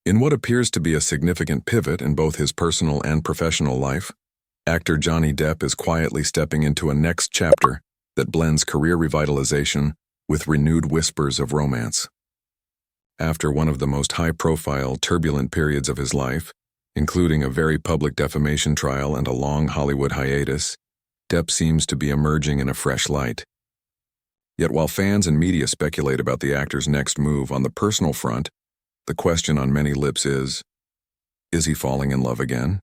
In what appears to be a significant pivot in both his personal and professional life, actor Johnny Depp is quietly stepping into a next chapter that blends career revitalization with renewed whispers of romance. After one of the most high-profile, turbulent periods of his life, including a very public defamation trial and a long Hollywood hiatus, Depp seems to be emerging in a fresh light. Yet while fans and media speculate about the actor's next move on the personal front, the question on many lips is he falling in love again?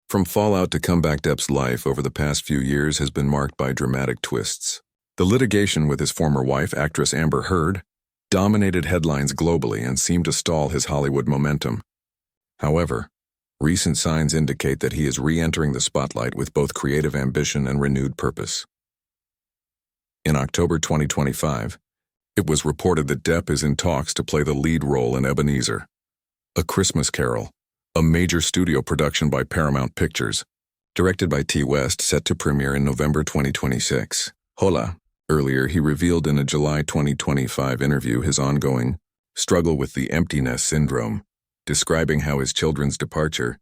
From fallout to comeback, Depp's life over the past few years has been marked by dramatic twists. The litigation with his former wife, actress Amber Heard, dominated headlines globally and seemed to stall his Hollywood momentum. However, recent signs indicate that he is re-entering the spotlight with both creative ambition and renewed purpose. In October 2025, it was reported that Depp is in talks to play the lead role in Ebenezer, A Christmas Carol, a major studio production by Paramount Pictures, directed by T. West, set to premiere in November 2026. Hola. Earlier, he revealed in a July 2025 interview his ongoing struggle with the empty nest syndrome, describing how his children's departure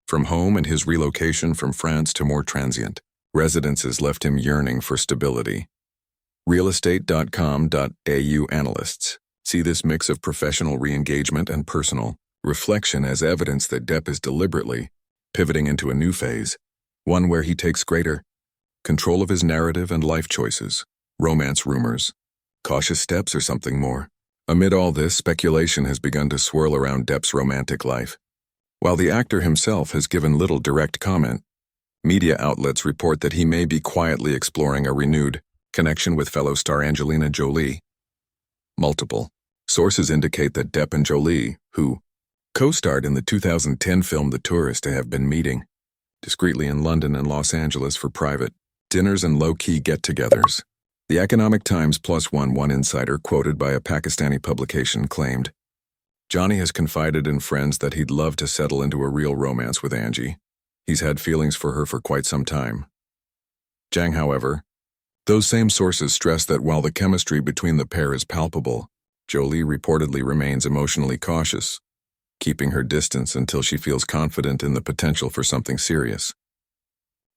from home and his relocation from France to more transient residences left him yearning for stability. Realestate.com.au analysts see this mix of professional re-engagement and personal reflection as evidence that Depp is deliberately pivoting into a new phase, one where he takes greater control of his narrative and life choices. Romance rumors, cautious steps, or something more. Amid all this, speculation has begun to swirl around Depp's romantic life. While the actor himself has given little direct comment, media outlets report that he may be quietly exploring a renewed connection with fellow star Angelina Jolie. Multiple sources indicate that Depp and Jolie, who co-starred in the 2010 film The Tourist, have been meeting discreetly in London and Los Angeles for private dinners and low-key get-togethers. The Economic Times +1 insider, quoted by a Pakistani publication, claimed, "Johnny has confided in friends that he'd love to settle into a real romance with Angie. He's had feelings for her for quite some time." Jang, however, those same sources stress that while the chemistry between the pair is palpable, Jolie reportedly remains emotionally cautious, keeping her distance until she feels confident in the potential for something serious.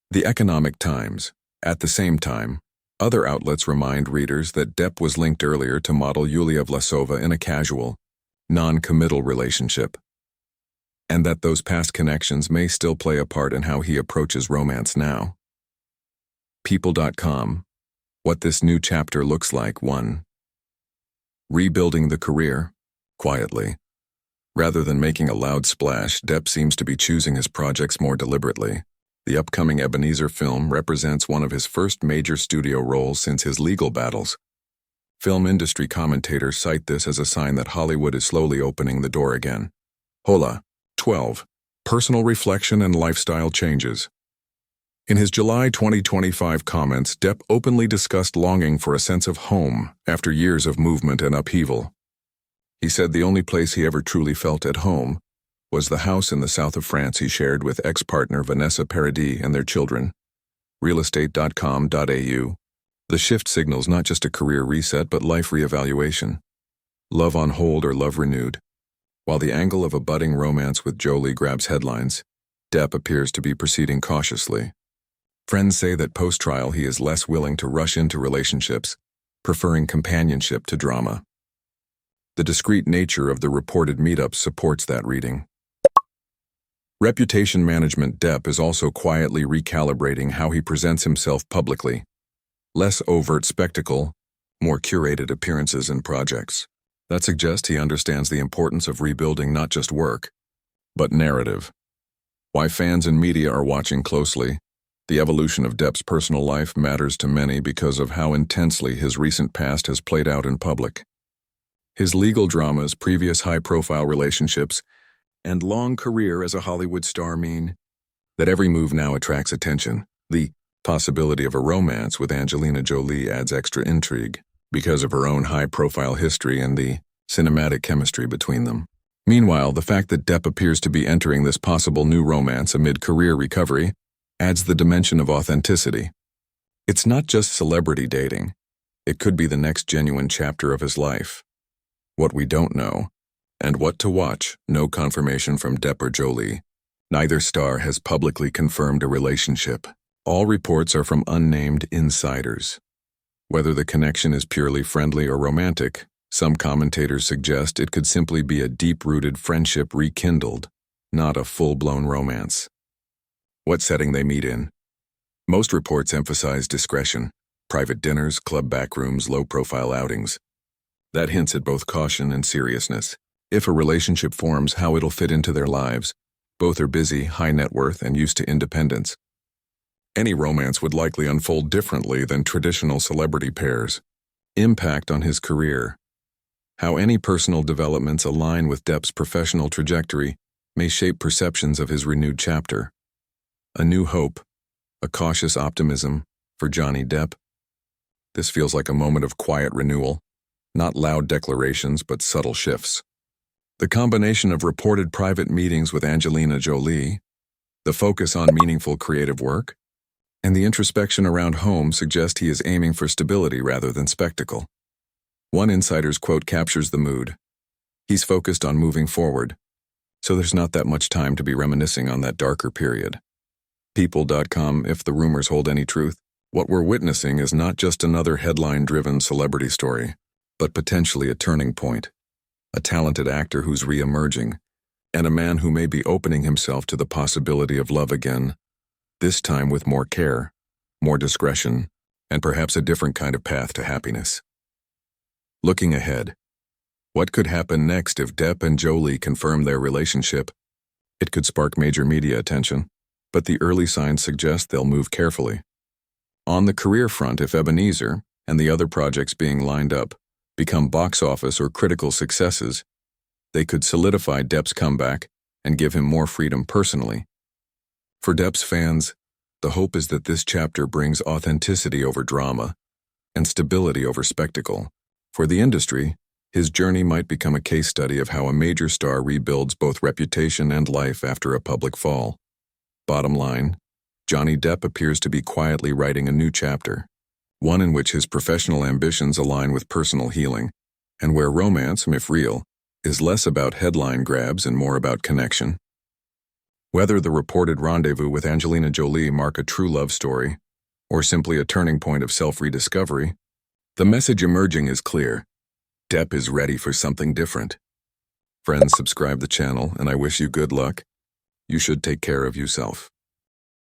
The Economic Times, at the same time, other outlets remind readers that Depp was linked earlier to model Yulia Vlasova in a casual, non-committal relationship, and that those past connections may still play a part in how he approaches romance now. People.com, what this new chapter looks like. 1. Rebuilding the career, quietly. Rather than making a loud splash, Depp seems to be choosing his projects more deliberately. The upcoming Ebenezer film represents one of his first major studio roles since his legal battles. Film industry commentators cite this as a sign that Hollywood is slowly opening the door again. Hola. 12. Personal reflection and lifestyle changes. In his July 2025 comments, Depp openly discussed longing for a sense of home after years of movement and upheaval. He said the only place he ever truly felt at home was the house in the south of France he shared with ex-partner Vanessa Paradis and their children. Realestate.com.au. The shift signals not just a career reset but life reevaluation. Love on hold or love renewed. While the angle of a budding romance with Jolie grabs headlines, Depp appears to be proceeding cautiously. Friends say that post-trial he is less willing to rush into relationships, preferring companionship to drama. The discreet nature of the reported meetups supports that reading. Reputation management. Depp is also quietly recalibrating how he presents himself publicly. Less overt spectacle, more curated appearances and projects. That suggests he understands the importance of rebuilding not just work, but narrative. Why fans and media are watching closely, the evolution of Depp's personal life matters to many because of how intensely his recent past has played out in public. His legal dramas, previous high-profile relationships, and long career as a Hollywood star mean that every move now attracts attention. The possibility of a romance with Angelina Jolie adds extra intrigue because of her own high-profile history and the cinematic chemistry between them. Meanwhile, the fact that Depp appears to be entering this possible new romance amid career recovery adds the dimension of authenticity. It's not just celebrity dating. It could be the next genuine chapter of his life. What we don't know, And what to watch? No confirmation from Depp or Jolie. Neither star has publicly confirmed a relationship. All reports are from unnamed insiders. Whether the connection is purely friendly or romantic, some commentators suggest it could simply be a deep-rooted friendship rekindled, not a full-blown romance. What setting they meet in? Most reports emphasize discretion, private dinners, club backrooms, low-profile outings. That hints at both caution and seriousness. If a relationship forms, how it'll fit into their lives. Both are busy, high net worth, and used to independence. Any romance would likely unfold differently than traditional celebrity pairs. Impact on his career. How any personal developments align with Depp's professional trajectory may shape perceptions of his renewed chapter. A new hope, a cautious optimism for Johnny Depp. This feels like a moment of quiet renewal, not loud declarations but subtle shifts. The combination of reported private meetings with Angelina Jolie, the focus on meaningful creative work, and the introspection around home suggest he is aiming for stability rather than spectacle. One insider's quote captures the mood. He's focused on moving forward, so there's not that much time to be reminiscing on that darker period. People.com, if the rumors hold any truth, what we're witnessing is not just another headline-driven celebrity story, but potentially a turning point. A talented actor who's re-emerging, and a man who may be opening himself to the possibility of love again, this time with more care, more discretion, and perhaps a different kind of path to happiness. Looking ahead, what could happen next if Depp and Jolie confirm their relationship? It could spark major media attention, but the early signs suggest they'll move carefully. On the career front, if Ebenezer and the other projects being lined up become box office or critical successes, they could solidify Depp's comeback and give him more freedom personally. For Depp's fans, the hope is that this chapter brings authenticity over drama and stability over spectacle. For the industry, his journey might become a case study of how a major star rebuilds both reputation and life after a public fall. Bottom line, Johnny Depp appears to be quietly writing a new chapter, one in which his professional ambitions align with personal healing, and where romance, if real, is less about headline grabs and more about connection. Whether the reported rendezvous with Angelina Jolie mark a true love story, or simply a turning point of self-rediscovery, the message emerging is clear. Depp is ready for something different. Friends, subscribe the channel, and I wish you good luck. You should take care of yourself.